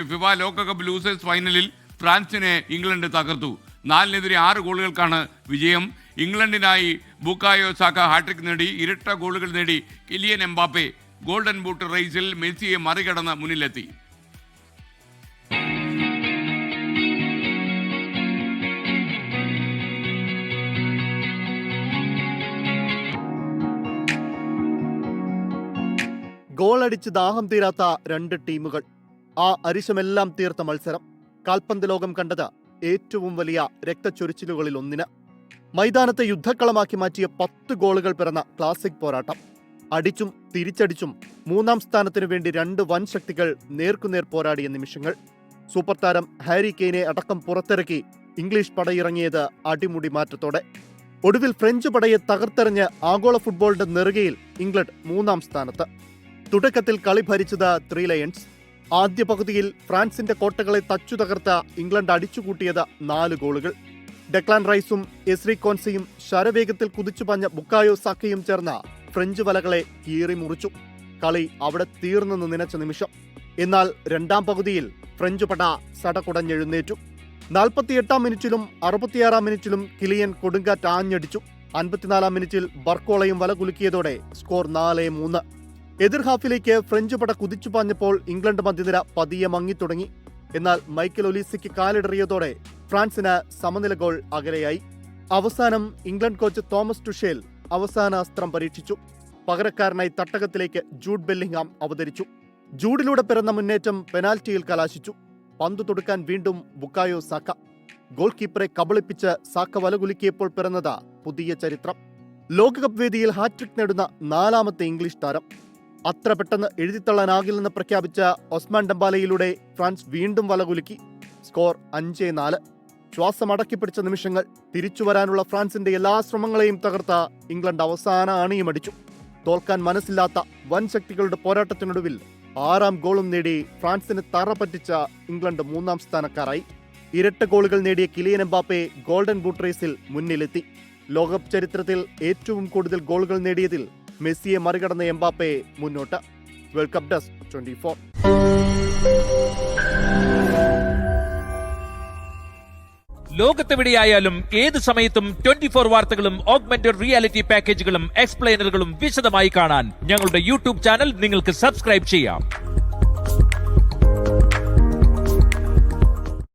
FIFA ലോകകപ്പ് losers ഫൈനലിൽ ഫ്രാൻസിനെ England തകർത്തു. 4-6 ഗോളുകൾക്കാണ് വിജയം. ഇംഗ്ലണ്ടിനായി ബുക്കായോ സാക്ക ഹാട്രിക് നേടി. ഇരട്ട ഗോളുകൾ നേടി കിലിയൻ എംബാപ്പെ ഗോൾഡൻ ബൂട്ട് റേസിൽ മെസ്സിയെ മറികടന്ന് മുന്നിലെത്തി. ഗോളടിച്ച് ദാഹം തീരാത്ത രണ്ട് ടീമുകൾ, ആ അരിശമെല്ലാം തീർത്ത മത്സരം. കാൽപന്ത് ലോകം കണ്ടത് ഏറ്റവും വലിയ രക്തച്ചൊരിച്ചിലുകളിൽ ഒന്നിന്. മൈതാനത്തെ യുദ്ധക്കളമാക്കി മാറ്റിയ 10 ഗോളുകൾ പിറന്ന ക്ലാസിക് പോരാട്ടം. അടിച്ചും തിരിച്ചടിച്ചും 3-ാം സ്ഥാനത്തിനു വേണ്ടി രണ്ട് വൻ ശക്തികൾ നേർക്കുനേർ പോരാടിയ നിമിഷങ്ങൾ. സൂപ്പർ താരം ഹാരി കെയ്നെ അടക്കം പുറത്തിറക്കി ഇംഗ്ലീഷ് പടയിറങ്ങിയത് അടിമുടി മാറ്റത്തോടെ. ഒടുവിൽ ഫ്രഞ്ച് പടയെ തകർത്തെറിഞ്ഞ് ആഗോള ഫുട്ബോളിന്റെ നെറുകയിൽ ഇംഗ്ലണ്ട് 3-ാം സ്ഥാനത്ത്. തുടക്കത്തിൽ കളി ഭരിച്ചത് 3 ലയൺസ്. ആദ്യ പകുതിയിൽ ഫ്രാൻസിന്റെ കോട്ടകളെ തച്ചു തകർത്ത ഇംഗ്ലണ്ട് അടിച്ചുകൂട്ടിയത് 4 ഗോളുകൾ. ഡെക്ലാൻ റൈസും എസ്രി കോൻസയും ശരവേഗത്തിൽ കുതിച്ചുപാഞ്ഞ ബുക്കായോ സാക്കയും ചേർന്ന ഫ്രഞ്ച് വലകളെ കീറി മുറിച്ചു. കളി അവിടെ തീർന്നെന്ന് നനച്ച നിമിഷം. എന്നാൽ 2-ാം പകുതിയിൽ ഫ്രഞ്ച് പട സടകുടഞ്ഞെഴുന്നേറ്റു. 48-ാം മിനിറ്റിലും 66-ാം മിനിറ്റിലും കിലിയൻ കൊടുങ്കാറ്റ് ആഞ്ഞടിച്ചു. 54-ാം മിനിറ്റിൽ ബർക്കോളയും വല കുലുക്കിയതോടെ സ്കോർ 4-3. എതിർ ഹാഫിലേക്ക് ഫ്രഞ്ച് പട കുതിച്ചുപാഞ്ഞപ്പോൾ ഇംഗ്ലണ്ട് മധ്യനിര പതിയെ മങ്ങിത്തുടങ്ങി. എന്നാൽ മൈക്കൽ ഒലീസയ്ക്ക് കാലിടറിയതോടെ ഫ്രാൻസിന് സമനില ഗോൾ അകലെയായി. അവസാനം ഇംഗ്ലണ്ട് കോച്ച് തോമസ് ടുഷേൽ അവസാന അസ്ത്രം പരീക്ഷിച്ചു. പകരക്കാരനായി തട്ടകത്തിലേക്ക് ജൂഡ് ബെല്ലിംഗ്ഹാം അവതരിച്ചു. ജൂഡിലൂടെ പിറന്ന മുന്നേറ്റം പെനാൽറ്റിയിൽ കലാശിച്ചു. പന്ത് തൊടുക്കാൻ വീണ്ടും ബുക്കായോ സാക്ക. ഗോൾ കീപ്പറെ കബളിപ്പിച്ച് സാക്ക വലകുലുക്കിയപ്പോൾ പിറന്നത് പുതിയ ചരിത്രം. ലോകകപ്പ് വേദിയിൽ ഹാട്രിക് നേടുന്ന 4-ാമത്തെ ഇംഗ്ലീഷ് താരം. അത്ര പെട്ടെന്ന് എഴുതിത്തള്ളാനാകില്ലെന്ന് പ്രഖ്യാപിച്ച ഒസ്മാൻ ഡംബാലയിലൂടെ ഫ്രാൻസ് വീണ്ടും വലകുലുക്കി. സ്കോർ 5-4. ശ്വാസമടക്കിപ്പിടിച്ച നിമിഷങ്ങൾ. തിരിച്ചുവരാനുള്ള ഫ്രാൻസിന്റെ എല്ലാ ശ്രമങ്ങളെയും തകർത്ത ഇംഗ്ലണ്ട് അവസാന ആണിയുമടിച്ചു. തോൽക്കാൻ മനസ്സില്ലാത്ത വൻ ശക്തികളുടെ പോരാട്ടത്തിനൊടുവിൽ 6-ാം ഗോളും നേടി ഫ്രാൻസിന് തറ പറ്റിച്ച ഇംഗ്ലണ്ട് 3-ാം സ്ഥാനക്കാരായി. ഇരട്ട ഗോളുകൾ നേടിയ കിലിയൻ എംബാപ്പെ ഗോൾഡൻ ബൂട്ട് റേസിൽ മുന്നിലെത്തി. ലോകകപ്പ് ചരിത്രത്തിൽ ഏറ്റവും കൂടുതൽ ഗോളുകൾ നേടിയതിൽ മെസ്സിയെ മറികടന്ന എംബാപ്പെ മുന്നോട്ട്. World cup desk 24. ലോകത്തെവിടെയായാലും ഏത് സമയത്തും 24 വാർത്തകളും ഓഗ്മെന്റഡ് റിയാലിറ്റി പാക്കേജുകളും എക്സ്പ്ലെയിനറുകളും വിശദമായി കാണാൻ ഞങ്ങളുടെ യൂട്യൂബ് ചാനൽ നിങ്ങൾക്ക് സബ്സ്ക്രൈബ് ചെയ്യാം.